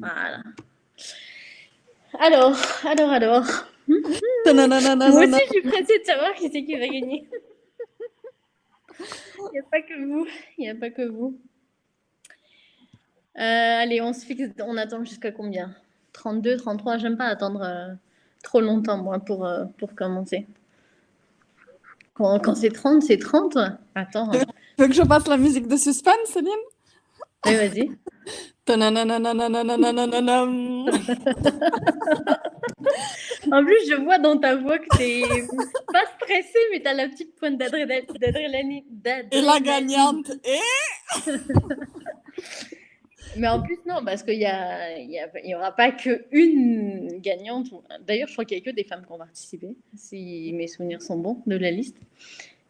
Voilà. Alors. Moi aussi, je suis pressée de savoir qui c'est qui va gagner. Il n'y a pas que vous. Il n'y a pas que vous. Allez, on se fixe. On attend jusqu'à combien? 32, 33. J'aime pas attendre trop longtemps, moi, pour commencer. Quand c'est 30, c'est 30. Attends. Tu veux que je passe la musique de suspense, Céline? Oui, vas-y. Tananananananananananam. En plus, je vois dans ta voix que t'es pas stressée, mais t'as la petite pointe d'adrénaline. Et la gagnante est... Mais en plus, non, parce qu'il y aura pas qu'une gagnante. D'ailleurs, je crois qu'il y a que des femmes qui ont participé, si mes souvenirs sont bons, de la liste.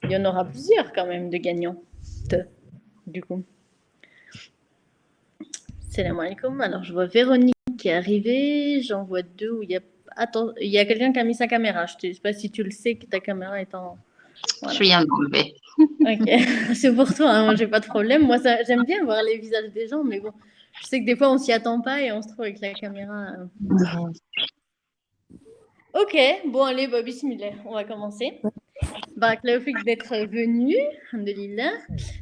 Il y en aura plusieurs quand même de gagnantes, du coup. Salam alaikum. Alors, je vois Véronique qui est arrivée. J'en vois deux où il y a... Attends, il y a quelqu'un qui a mis sa caméra. Je ne sais pas si tu le sais que ta caméra est en... Voilà. Je viens d'enlever. Ok, c'est pour toi, hein. Moi, j'ai pas de problème. Moi, j'aime bien voir les visages des gens, mais bon, je sais que des fois, on s'y attend pas et on se trouve avec la caméra. Ok, bon, allez, bah, bismillah, on va commencer. Barakallahu d'être venu, alhamdoulilah.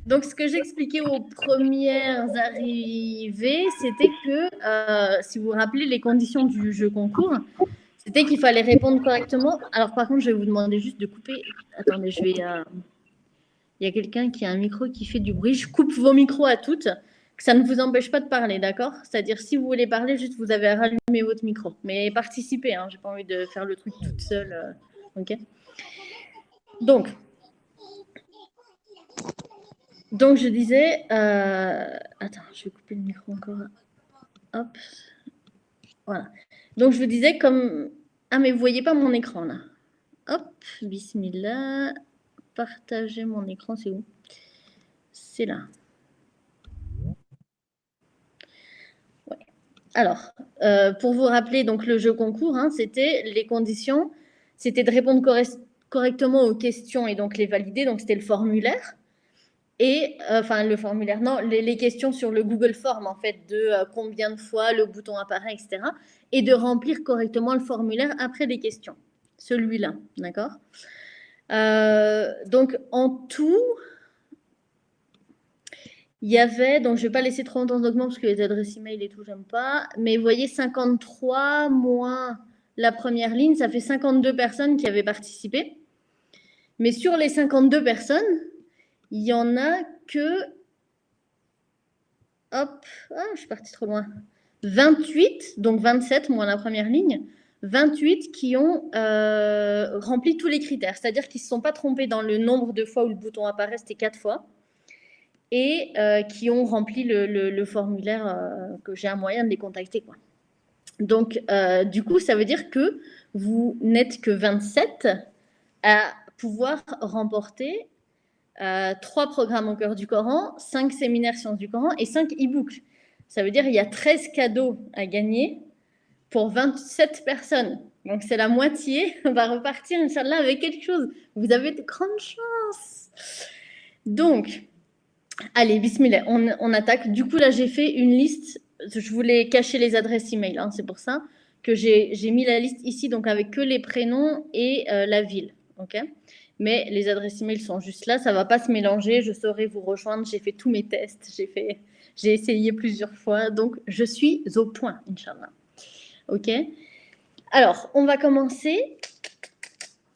Donc, ce que j'expliquais aux premières arrivées, c'était que, si vous vous rappelez les conditions du jeu concours, c'était qu'il fallait répondre correctement. Alors, par contre, je vais vous demander juste de couper. Attendez, je vais... Il y a quelqu'un qui a un micro qui fait du bruit. Je coupe vos micros à toutes. Que ça ne vous empêche pas de parler, d'accord? C'est-à-dire, si vous voulez parler, juste vous avez à rallumer votre micro. Mais participez, hein. J'ai pas envie de faire le truc toute seule. Ok? Donc, je disais... Attends, je vais couper le micro encore. Hop. Voilà. Donc, je vous disais comme... Ah, mais vous voyez pas mon écran, là. Hop, bismillah. Partager mon écran, c'est où? C'est là. Ouais. Alors, pour vous rappeler, donc le jeu concours, hein, c'était les conditions, c'était de répondre correctement aux questions et donc les valider. Donc, c'était le formulaire. Et, enfin, le formulaire, non, les questions sur le Google Form, en fait, de combien de fois le bouton apparaît, etc. Et de remplir correctement le formulaire après les questions. Celui-là, d'accord? Donc, en tout, il y avait, donc je ne vais pas laisser trop longtemps d'augmenter parce que les adresses email et tout, j'aime pas. Mais vous voyez, 53 moins la première ligne, ça fait 52 personnes qui avaient participé. Mais sur les 52 personnes, il n'y en a que... Hop, je suis partie trop loin. 28, donc 27 moins la première ligne, 28 qui ont rempli tous les critères. C'est-à-dire qu'ils ne se sont pas trompés dans le nombre de fois où le bouton apparaît, c'était 4 fois. Et qui ont rempli le formulaire que j'ai un moyen de les contacter, quoi. Donc, du coup, ça veut dire que vous n'êtes que 27 à pouvoir remporter 3 programmes au cœur du Coran, 5 séminaires sciences du Coran et 5 e-books. Ça veut dire qu'il y a 13 cadeaux à gagner pour 27 personnes. Donc, c'est la moitié. On va repartir, Inch'Allah, avec quelque chose. Vous avez de grandes chances. Donc... Allez, bismillah, on attaque. Du coup, là, j'ai fait une liste. Je voulais cacher les adresses email, hein, c'est pour ça que j'ai mis la liste ici, donc avec que les prénoms et la ville. Ok. Mais les adresses email sont juste là, ça ne va pas se mélanger. Je saurai vous rejoindre. J'ai fait tous mes tests, j'ai essayé plusieurs fois, donc je suis au point, Inch'Allah. Ok. Alors, on va commencer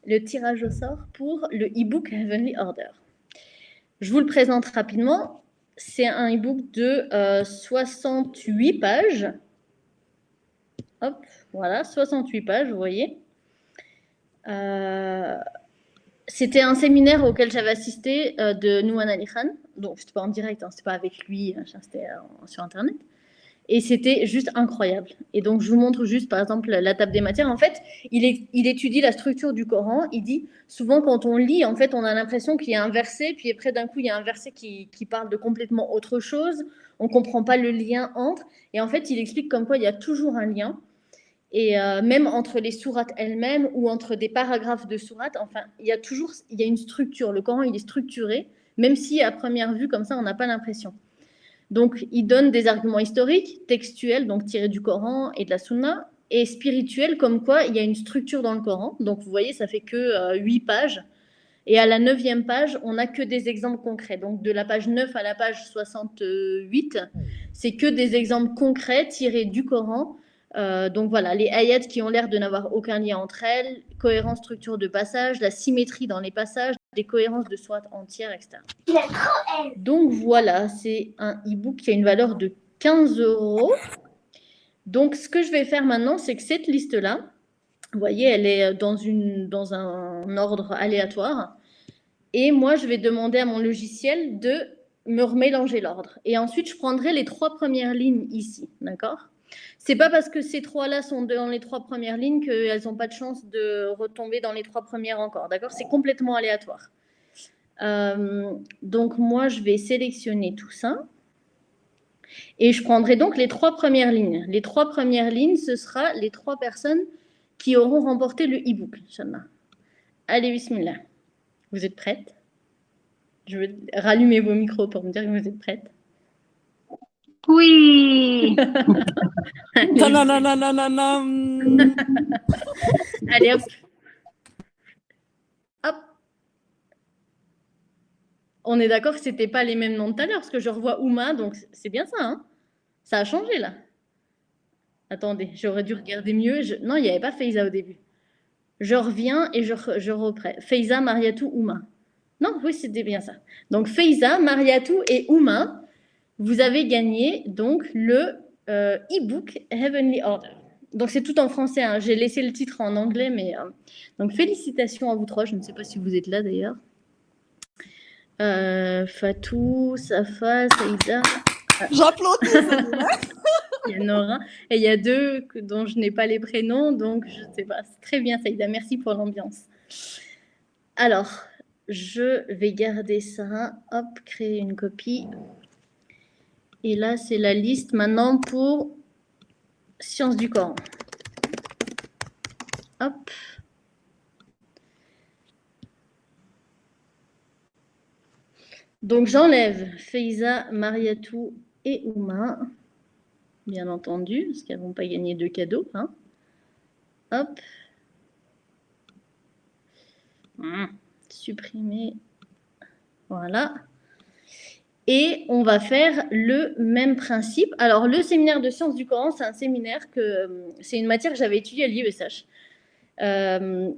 le tirage au sort pour le e-book Heavenly Order. Je vous le présente rapidement. C'est un e-book de 68 pages. Hop, voilà, 68 pages, vous voyez. C'était un séminaire auquel j'avais assisté de Nouhan Ali Khan. Donc, c'était pas en direct, hein, c'était pas avec lui, c'était sur Internet. Et c'était juste incroyable. Et donc, je vous montre juste, par exemple, la table des matières. En fait, il étudie la structure du Coran. Il dit, souvent, quand on lit, en fait, on a l'impression qu'il y a un verset, puis après, d'un coup, il y a un verset qui parle de complètement autre chose. On ne comprend pas le lien entre. Et en fait, il explique comme quoi il y a toujours un lien. Et même entre les sourates elles-mêmes ou entre des paragraphes de sourates, enfin, il y a une structure. Le Coran, il est structuré, même si, à première vue, comme ça, on n'a pas l'impression. Donc, il donne des arguments historiques, textuels, donc tirés du Coran et de la Sunna, et spirituels, comme quoi il y a une structure dans le Coran. Donc, vous voyez, ça fait que 8 pages. Et à la 9e page, on n'a que des exemples concrets. Donc, de la page 9 à la page 68, c'est que des exemples concrets tirés du Coran. Donc voilà, les ayats qui ont l'air de n'avoir aucun lien entre elles, cohérence, structure de passage, la symétrie dans les passages, des cohérences de sourate entière, etc. Donc voilà, c'est un e-book qui a une valeur de 15 €. Donc ce que je vais faire maintenant, c'est que cette liste-là, vous voyez, elle est dans un ordre aléatoire. Et moi, je vais demander à mon logiciel de me remélanger l'ordre. Et ensuite, je prendrai les 3 premières lignes ici, d'accord? C'est pas parce que ces 3-là sont dans les 3 premières lignes qu'elles n'ont pas de chance de retomber dans les 3 premières encore, d'accord? C'est complètement aléatoire. Donc moi, je vais sélectionner tout ça. Et je prendrai donc les 3 premières lignes. Les 3 premières lignes, ce sera les 3 personnes qui auront remporté le e-book, Inch'Allah. Allez, bismillah. Vous êtes prêtes? Je vais rallumer vos micros pour me dire que vous êtes prêtes. Oui. Ta-na-na-na-na-na-nam. Allez, hop. Hop. On est d'accord que ce n'était pas les mêmes noms de tout à l'heure, parce que je revois Ouma, donc c'est bien ça, hein? Ça a changé, là. Attendez, j'aurais dû regarder mieux. Non, il n'y avait pas Faiza au début. Je reviens et je reprends. Faiza, Mariatou, Ouma. Non, oui, c'était bien ça. Donc, Faiza, Mariatou et Ouma, vous avez gagné donc le e-book Heavenly Order. Donc, c'est tout en français. Hein. J'ai laissé le titre en anglais, mais donc félicitations à vous trois. Je ne sais pas si vous êtes là d'ailleurs. Fatou, Safa, Saïda. J'applaudis. Il y en aura. Et il y a 2 dont je n'ai pas les prénoms, donc je ne sais pas. C'est très bien, Saïda. Merci pour l'ambiance. Alors, je vais garder ça. Hop, créer une copie. Et là, c'est la liste maintenant pour Sciences du Coran. Hop. Donc, j'enlève Faiza, Mariatou et Ouma, bien entendu, parce qu'elles ne vont pas gagner 2 cadeaux. Hein. Hop. Supprimer. Voilà. Et on va faire le même principe. Alors, le séminaire de sciences du Coran, c'est un séminaire c'est une matière que j'avais étudiée à l'IESH.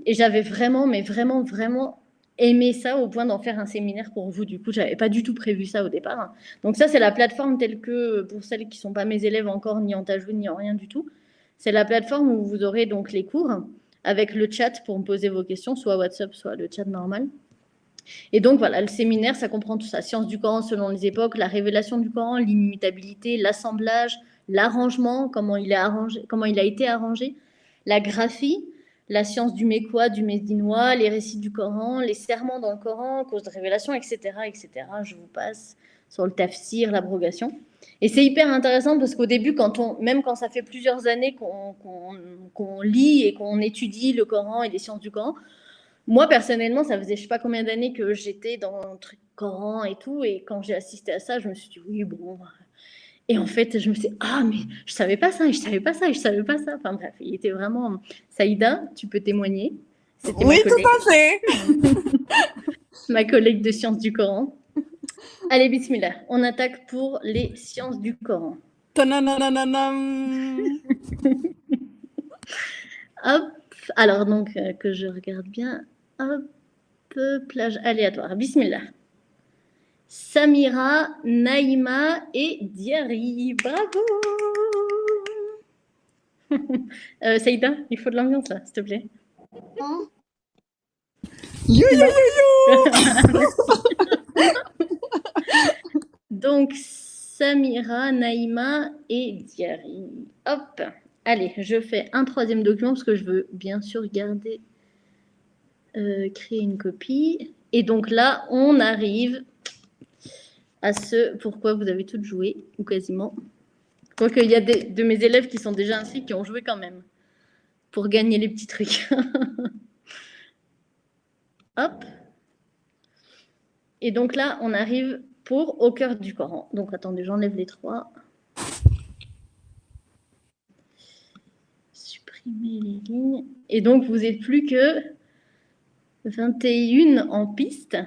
Et j'avais vraiment, mais vraiment, vraiment aimé ça au point d'en faire un séminaire pour vous. Du coup, je n'avais pas du tout prévu ça au départ. Donc ça, c'est la plateforme telle que, pour celles qui ne sont pas mes élèves encore, ni en Tajoud, ni en rien du tout, c'est la plateforme où vous aurez donc les cours avec le chat pour me poser vos questions, soit WhatsApp, soit le chat normal. Et donc voilà, le séminaire, ça comprend tout ça. Science du Coran selon les époques, la révélation du Coran, l'immutabilité, l'assemblage, l'arrangement, comment il a été arrangé, la graphie, la science du mécois, du médinois, les récits du Coran, les serments dans le Coran, cause de révélation, etc., etc. Je vous passe sur le tafsir, l'abrogation. Et c'est hyper intéressant parce qu'au début, même quand ça fait plusieurs années qu'on lit et qu'on étudie le Coran et les sciences du Coran, moi, personnellement, ça faisait je ne sais pas combien d'années que j'étais dans un truc Coran et tout. Et quand j'ai assisté à ça, je me suis dit, oui, bon. Et en fait, je me suis dit, ah, mais je ne savais pas ça, et je ne savais pas ça, et je ne savais pas ça. Enfin bref, il était vraiment... Saïda, tu peux témoigner. Oui, tout à fait. Ma collègue de sciences du Coran. Allez, bismillah. On attaque pour les sciences du Coran. Ta-na-na-na-na-nam. Hop. Alors, donc, que je regarde bien. Hop. Plage aléatoire. Bismillah. Samira, Naïma et Diary. Bravo. Saïda, il faut de l'ambiance là, s'il te plaît. Yo, yo, yo, yo. Donc, Samira, Naïma et Diary. Hop. Allez, je fais un 3e document parce que je veux bien sûr garder, créer une copie. Et donc là, on arrive à ce pourquoi vous avez toutes joué, ou quasiment. Quoique, il y a de mes élèves qui sont déjà inscrits qui ont joué quand même, pour gagner les petits trucs. Hop. Et donc là, on arrive pour Au cœur du Coran. Donc, attendez, j'enlève les 3. Supprimer les lignes. Et donc, vous n'êtes plus que 21 en piste.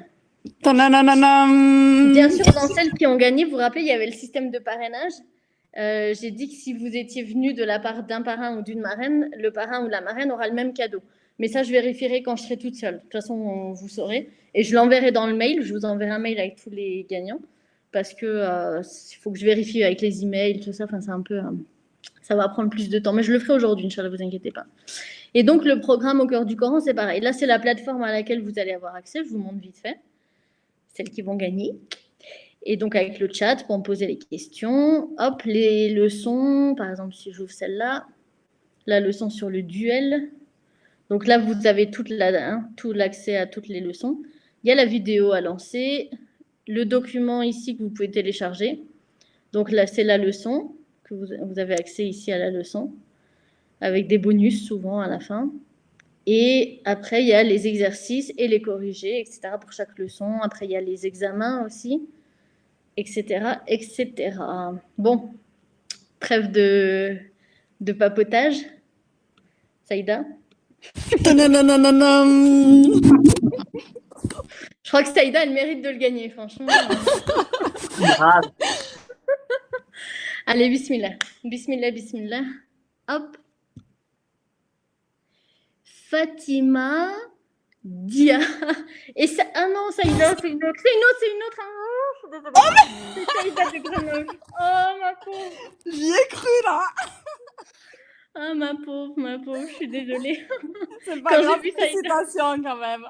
Tananananam. Bien sûr, dans celles qui ont gagné, vous vous rappelez, il y avait le système de parrainage. J'ai dit que si vous étiez venu de la part d'un parrain ou d'une marraine, le parrain ou la marraine aura le même cadeau. Mais ça, je vérifierai quand je serai toute seule. De toute façon, vous saurez. Et je l'enverrai dans le mail. Je vous enverrai un mail avec tous les gagnants. Parce que faut que je vérifie avec les emails, tout ça. Enfin, c'est un peu... ça va prendre plus de temps. Mais je le ferai aujourd'hui, Inch'Allah, vous inquiétez pas. Et donc, le programme Au cœur du Coran, c'est pareil. Là, c'est la plateforme à laquelle vous allez avoir accès. Je vous montre vite fait. Celles qui vont gagner. Et donc, avec le chat, pour me poser les questions. Hop, les leçons. Par exemple, si j'ouvre celle-là, la leçon sur le duel. Donc là, vous avez tout l'accès à toutes les leçons. Il y a la vidéo à lancer. Le document ici que vous pouvez télécharger. Donc là, c'est la leçon. Que vous avez accès ici à la leçon. Avec des bonus souvent à la fin. Et après, il y a les exercices et les corrigés, etc. pour chaque leçon. Après, il y a les examens aussi, etc. etc. Bon, trêve de papotage. Saïda? Tananananam. Je crois que Saïda, elle mérite de le gagner, franchement. Grave. Allez, bismillah. Bismillah, bismillah. Hop. Fatima Dia. Et ça... Ah non, Saïda, c'est une autre. C'est une autre. Oh, c'est Saïda de Grenoble. Oh, ma pauvre. J'y ai cru là. Ah, ma pauvre, je suis désolée. C'est pas Quand grave, j'ai vu Saïda. félicitations quand même.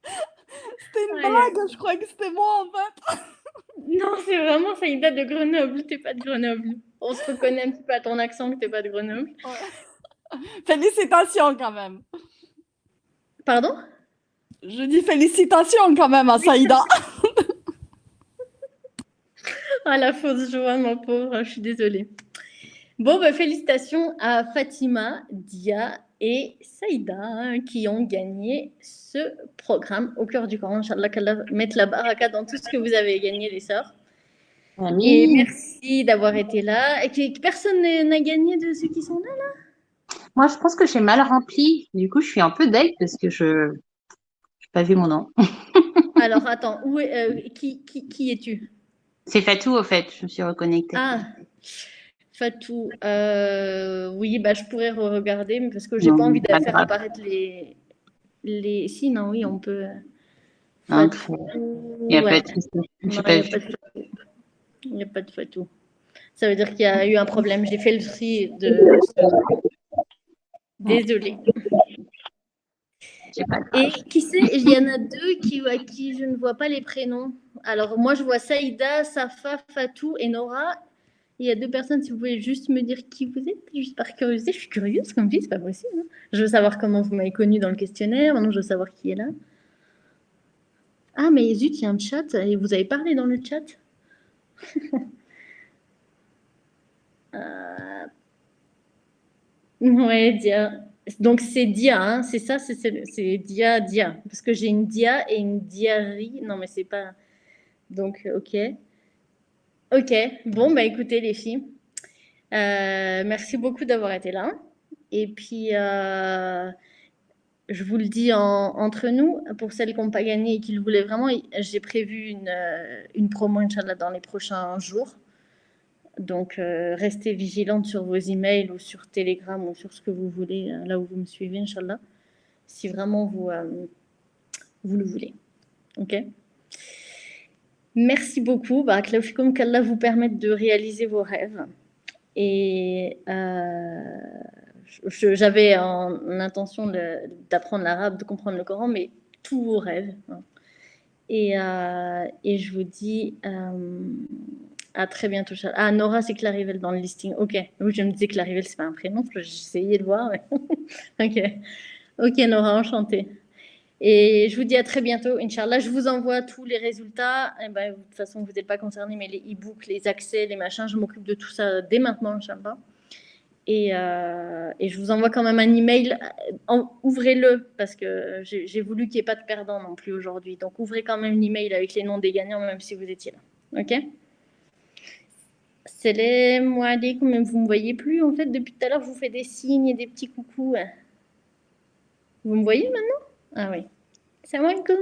C'était une Ouais. blague, je croyais que c'était moi en fait. Non, c'est vraiment Saïda de Grenoble. T'es pas de Grenoble. On se reconnaît un petit peu à ton accent que t'es pas de Grenoble. Ouais. Félicitations quand même. Pardon? Je dis félicitations quand même à Saïda. Ah, la fausse joie, ma pauvre, je suis désolée. Bon, bah, félicitations à Fatima, Dia et Saïda qui ont gagné ce programme Au cœur du Coran. Inch'Allah, qu'Allah mette la baraka dans tout ce que vous avez gagné, les sœurs. Et Amin. merci d'avoir été là. Et que personne n'a gagné de ceux qui sont là? Moi, je pense que j'ai mal rempli. Du coup, je suis un peu deg parce que je n'ai pas vu mon nom. Alors, attends, qui es-tu? C'est Fatou, au fait. Je me suis reconnectée. Ah, Fatou. Oui, bah, je pourrais regarder, mais parce que j'ai Non, pas envie de pas faire grave. apparaître les... Si, non, oui, on peut... Hein, Fatou, il n'y a ouais. pas de souci. Non, J'ai il pas n'y a vu. pas de Fatou. Il n'y a pas de Fatou. Ça veut dire qu'il y a eu un problème. J'ai fait le tri de... Désolée. C'est pas Et grave. qui sait, il y en a deux à qui je ne vois pas les prénoms. Alors, moi, je vois Saïda, Safa, Fatou et Nora. Il y a deux personnes, si vous pouvez juste me dire qui vous êtes, juste par curiosité. Je suis curieuse, comme je dis, c'est pas possible. Hein. Je veux savoir comment vous m'avez connue dans le questionnaire. Maintenant, je veux savoir qui est là. Ah, mais zut, il y a un chat. Et vous avez parlé dans le chat. Ouais, Dia. Donc, c'est Dia, hein, c'est ça, c'est Dia, Dia. Parce que j'ai une Dia et une Diary. Non, mais c'est pas... Donc, ok. Ok, bon, bah écoutez les filles, merci beaucoup d'avoir été là. Et puis, je vous le dis entre nous, pour celles qui n'ont pas gagné et qui le voulaient vraiment, j'ai prévu une promo, Inch'Allah, dans les prochains jours. Donc, restez vigilantes sur vos emails ou sur Telegram ou sur ce que vous voulez, là où vous me suivez, Inch'Allah, si vraiment vous le voulez. Ok? Merci beaucoup. Bah, qu'Allah vous permette de réaliser vos rêves. Et j'avais en intention d'apprendre l'arabe, de comprendre le Coran, mais tous vos rêves. Hein. Et je vous dis à très bientôt. Ah, Nora, c'est Clarivelle dans le listing. Ok. Oui, je me disais que Clarivelle, c'est pas un prénom. J'essayais de voir. Mais... ok. Ok, Nora, enchantée. Et je vous dis à très bientôt, Inch'Allah. Je vous envoie tous les résultats. Et ben, de toute façon, vous n'êtes pas concernés, mais les e-books, les accès, les machins, je m'occupe de tout ça dès maintenant, Inch'Allah. Et je vous envoie quand même un email. Ouvrez-le parce que j'ai voulu qu'il n'y ait pas de perdants non plus aujourd'hui. Donc ouvrez quand même l'email avec les noms des gagnants, même si vous étiez là. Ok? Salam alaikum, mais vous ne me voyez plus en fait. Depuis tout à l'heure, je vous fais des signes et des petits coucous. Vous me voyez maintenant? Ah oui. Salam alaikum.